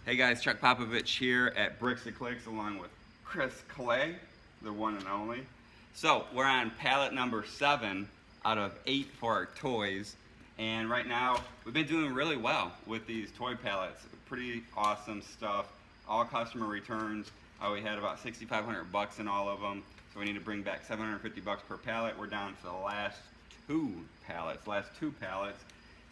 Hey guys, Chuckpopovich here at Bricks and Clicks along with Chris Clay, the one and only. So we're on pallet number 7 out of 8 for our toys, and right now we've been doing really well with these toy pallets. Pretty awesome stuff. All customer returns. We had about 6,500 bucks in all of them, so we need to bring back 750 bucks per pallet. We're down to the last two pallets.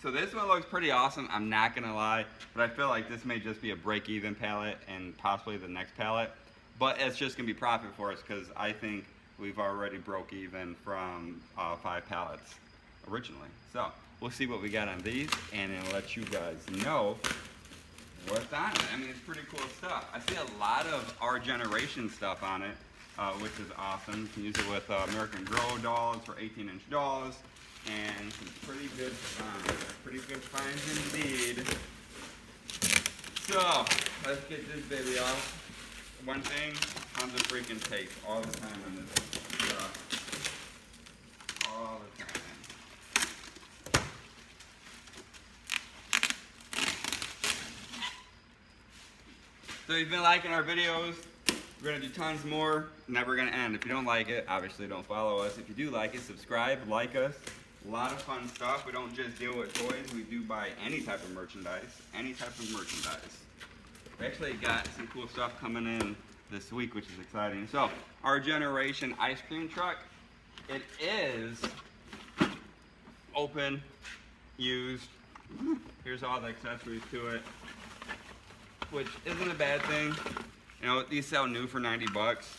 So this one looks pretty awesome, I'm not gonna lie, but I feel like this may just be a break-even pallet and possibly the next pallet. But it's just gonna be profit for us because I think we've already broke even from 5 pallets originally. So we'll see what we got on these and then let you guys know what's on it. I mean, it's pretty cool stuff. I see a lot of our generation stuff on it, which is awesome. You can use it with American Girl dolls for 18-inch dolls. And some pretty good finds indeed. So, let's get this baby off. One thing, tons of freaking tape all the time on this stuff. All the time. So you've been liking our videos. We're gonna do tons more, never gonna end. If you don't like it, obviously don't follow us. If you do like it, subscribe, like us. A lot of fun stuff. We don't just deal with toys, we do buy any type of merchandise. We actually got some cool stuff coming in this week, which is exciting. So, our generation ice cream truck, it is open, used. Here's all the accessories to it, which isn't a bad thing. You know, these sell new for 90 bucks.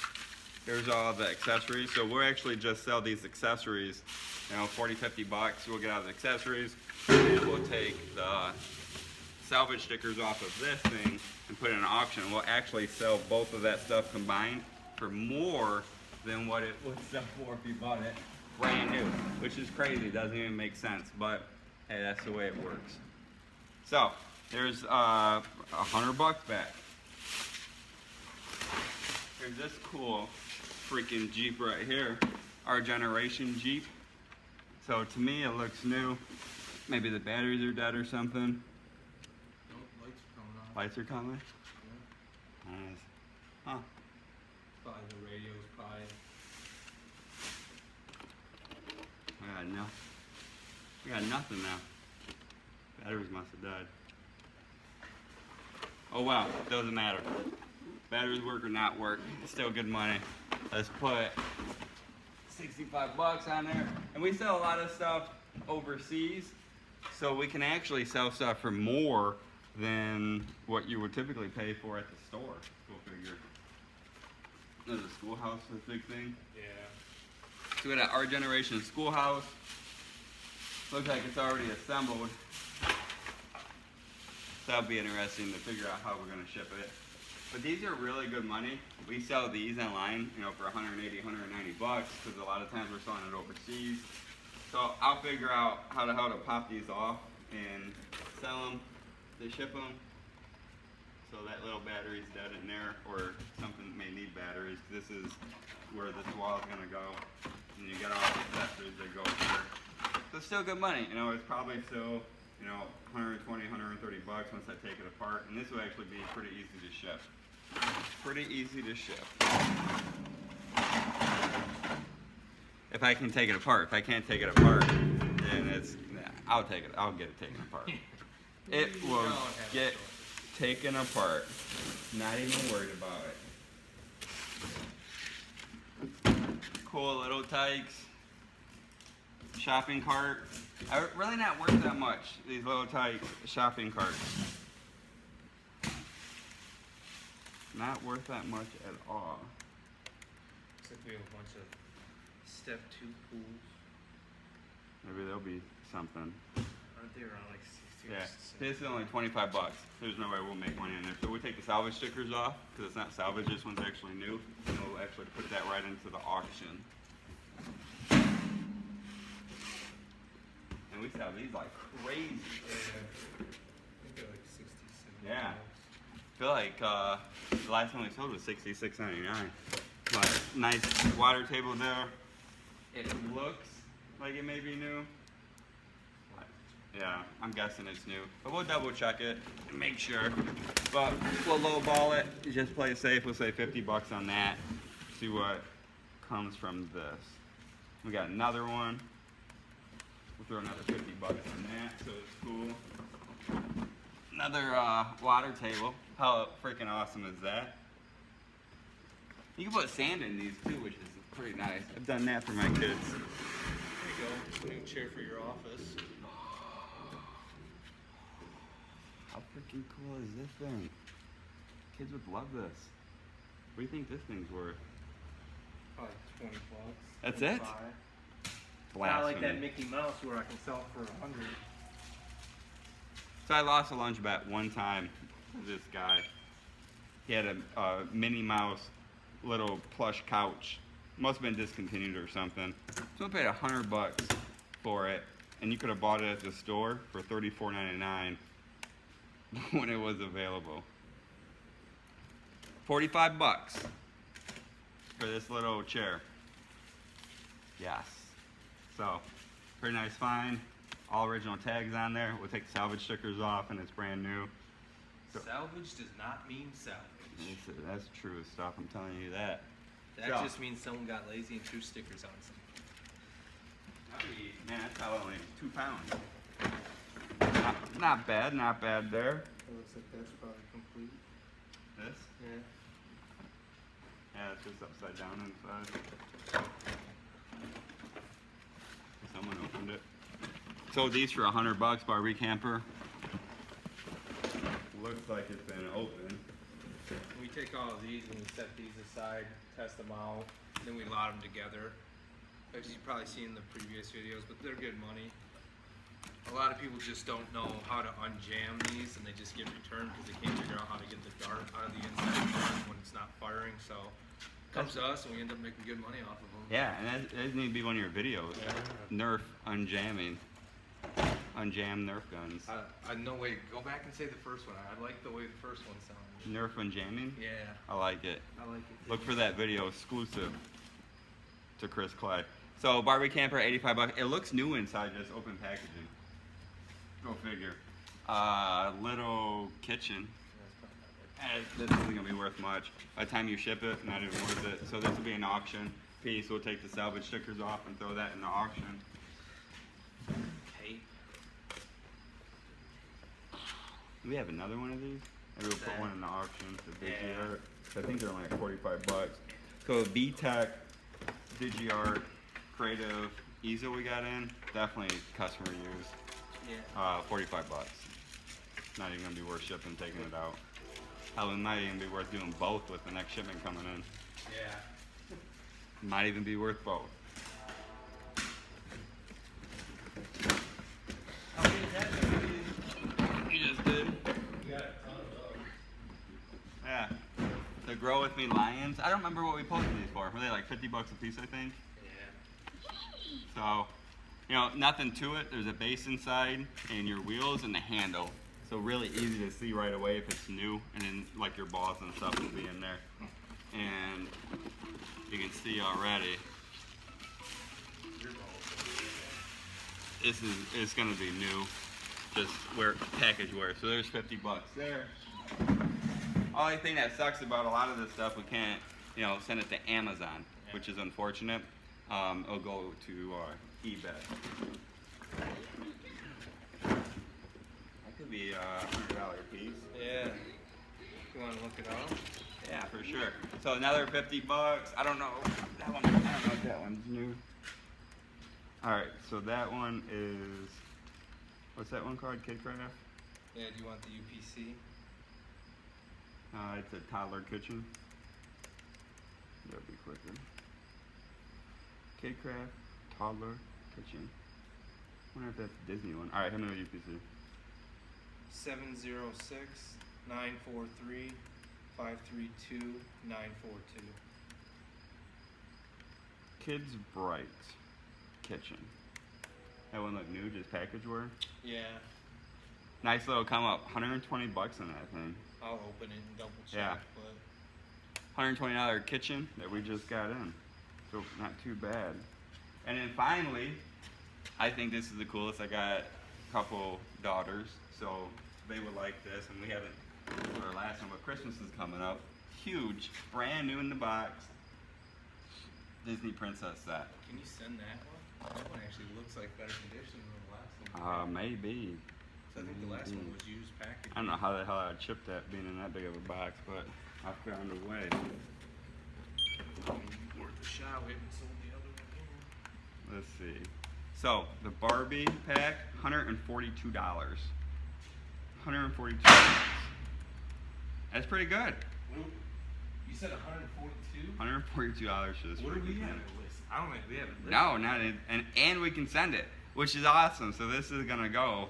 Here's all the accessories. So we'll actually just sell these accessories, you know, 40, 50 bucks. We'll get out the accessories, and we'll take the salvage stickers off of this thing and put it in an auction. We'll actually sell both of that stuff combined for more than what it would sell for if you bought it brand new, which is crazy, doesn't even make sense, but hey, that's the way it works. So, there's 100 bucks back. Here's this cool freaking Jeep right here, our generation Jeep. So to me it looks new. Maybe the batteries are dead or something. Nope, lights are coming on. Lights are coming? Yeah. Nice. Huh. Probably the radio's probably. We got nothing now. Batteries must have died. Oh well, doesn't matter. Batteries work or not work, it's still good money. Let's put 65 bucks on there. And we sell a lot of stuff overseas, so we can actually sell stuff for more than what you would typically pay for at the store. Go figure. There's a schoolhouse, a big thing. Yeah. So we got our generation schoolhouse. Looks like it's already assembled. So that'll be interesting to figure out how we're gonna ship it. But these are really good money. We sell these online, you know, for 180, 190 bucks, because a lot of times we're selling it overseas. So I'll figure out how to pop these off and sell them, they ship them. So that little battery's dead in there, or something may need batteries. This is where this wall is gonna go. And you get all the accessories that go here. So it's still good money, you know, it's probably still, you know, 120, 130 bucks once I take it apart. And this will actually be pretty easy to ship. Pretty easy to ship. If I can take it apart. If I can't take it apart, then I'll get it taken apart. It will get taken apart. Not even worried about it. Cool little tykes. Shopping cart. Really not worth that much, these little tykes shopping carts. Not worth that much at all. Looks like we have a bunch of step 2 pools. Maybe there'll be something. Aren't they around like 60 Yeah, or 70? this is only 25 bucks. There's no way we'll make money in there. So we take the salvage stickers off, because it's not salvage, this one's actually new. And we'll actually put that right into the auction. And we sell these like crazy. Yeah. I think they're like 60, 70 Yeah. bucks. I feel like the last one we sold was $66.99. But nice water table there. It looks like it may be new. Yeah, I'm guessing it's new, but we'll double check it and make sure. But we'll lowball it, just play it safe. We'll say 50 bucks on that. See what comes from this. We got another one. We'll throw another 50 bucks on that, so it's cool. Another water table. How freaking awesome is that? You can put sand in these too, which is pretty nice. I've done that for my kids. There you go. New chair for your office. How freaking cool is this thing? Kids would love this. What do you think this thing's worth? Probably 20 bucks. That's it? 25. Blasphemy. Not like that Mickey Mouse where I can sell it for 100. So I lost a lunch bet one time with this guy. He had a Minnie Mouse little plush couch. Must have been discontinued or something. So I paid 100 bucks for it, and you could have bought it at the store for $34.99 when it was available. 45 bucks for this little chair. Yes. So, pretty nice find. All original tags on there. We'll take the salvage stickers off, and it's brand new. So, Salvage does not mean salvage. that's true stuff. I'm telling you that. That So, just means someone got lazy and threw stickers on something. man, that's probably only 2 pounds. Not bad. Not bad there. It looks like that's probably complete. This? Yeah. Yeah, it's just upside down inside. Someone opened it. Sold these for 100 bucks, Barbie Camper. Looks like it's been open. We take all of these and we set these aside, test them out, then we lot them together. As you've probably seen in the previous videos, but they're good money. A lot of people just don't know how to unjam these and they just get returned because they can't figure out how to get the dart out of the inside of the gun when it's not firing. So it comes to us and we end up making good money off of them. Yeah, and that needs to be one of your videos. Yeah. Nerf unjamming. Unjam Nerf guns. No way. Go back and say the first one. I like the way the first one sounded. Nerf unjamming? Yeah, I like it. I like it. Look for that video exclusive to Chris Clay. So Barbie Camper, 85 bucks. It looks new inside, just open packaging. Go figure. Little kitchen. This isn't gonna be worth much. By the time you ship it, not even worth it. So this will be an auction piece. We'll take the salvage stickers off and throw that in the auction. Okay. Do we have another one of these? Maybe we'll put one in the auction. The Yeah. DigiArt. I think they're only like 45 bucks. So VTech, DigiArt, Creative, easel we got in. Definitely customer use. Yeah. 45 bucks. Not even gonna be worth shipping, taking it out. Hell, it might even be worth doing both with the next shipment coming in. Yeah. Might even be worth both. How many is that? You just did. You got a ton of those. Yeah. The Grow With Me Lions. I don't remember what we posted these for. Were they like 50 bucks a piece, I think? Yeah. So, you know, nothing to it. There's a base inside and your wheels and the handle. So really easy to see right away if it's new, and then like your balls and stuff will be in there. And you can see already, it's gonna be new, just package wear. So there's 50 bucks there. Only thing that sucks about a lot of this stuff, we can't, you know, send it to Amazon, which is unfortunate. It'll go to eBay. That could be a $100 piece. Yeah. You want to look it up? Yeah, for sure. So another 50 bucks. I don't know that one. I don't know if that one's new. All right, so that one is, what's that one called? Kidcraft? Yeah, do you want the UPC? It's a toddler kitchen. That'll be quicker. Kidcraft, toddler kitchen. I wonder if that's a Disney one. All right, how many UPC? 706-943-532-942. Kids Bright kitchen. That one look new, just package wear. Yeah. Nice little come up. 120 bucks on that thing. I'll open it and double check. Yeah. But $120 kitchen that we just got in. So not too bad. And then finally, I think this is the coolest. I got couple daughters, so they would like this, and we haven't our last one, but Christmas is coming up. Huge, brand new in the box. Disney Princess set. Can you send that one? That one actually looks like better condition than the last one. Maybe. So I think the last one was used packaging. I don't know how the hell I'd ship that being in that big of a box, but I found a way. Worth a shot. We haven't sold the other one here. Let's see. So the Barbie pack, $142. $142. That's pretty good. You said 142? $142 for this. What do we freaking have thing. it list? I don't think we have it listed. No, not in, and we can send it, which is awesome. So this is gonna go.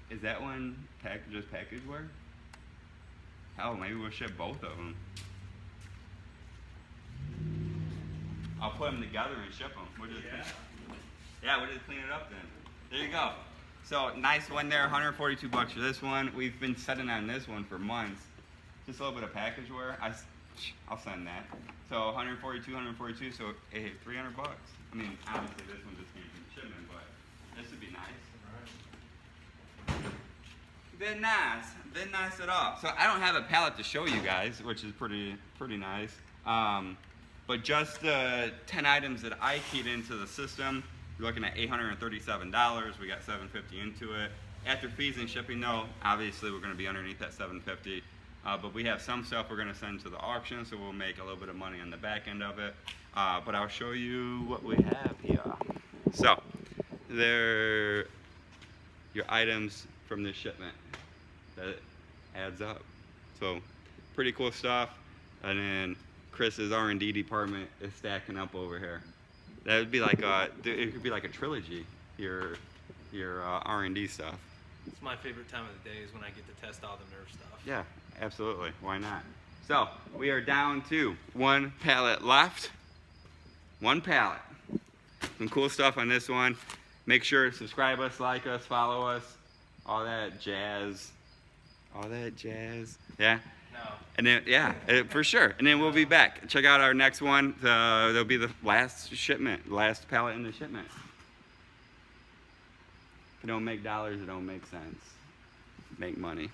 Is that one just packageware? Hell, maybe we'll ship both of them. I'll put them together and ship them. We'll just we'll just clean it up then. There you go. So nice one there, $142 for this one. We've been setting on this one for months. Just a little bit of packageware. I'll send that. So 142, so hey, $300. I mean, obviously this one just came from shipment, but this would be nice. Been nice at all. So I don't have a pallet to show you guys, which is pretty nice. But just the 10 items that I keyed into the system, you're looking at $837. We got $750 into it. After fees and shipping, though, obviously we're going to be underneath that $750. But we have some stuff we're going to send to the auction, so we'll make a little bit of money on the back end of it. But I'll show you what we have here. So, they're your items from this shipment. That adds up. So, pretty cool stuff. And then Chris's R&D department is stacking up over here. That would be like it could be like a trilogy. Your R&D stuff. It's my favorite time of the day is when I get to test all the Nerf stuff. Yeah, absolutely. Why not? So we are down to one pallet left. One pallet. Some cool stuff on this one. Make sure to subscribe us, like us, follow us, all that jazz. All that jazz. Yeah. No. And then for sure. And then we'll be back. Check out our next one. There'll be the last shipment, last pallet in the shipment. If it don't make dollars, it don't make sense. Make money.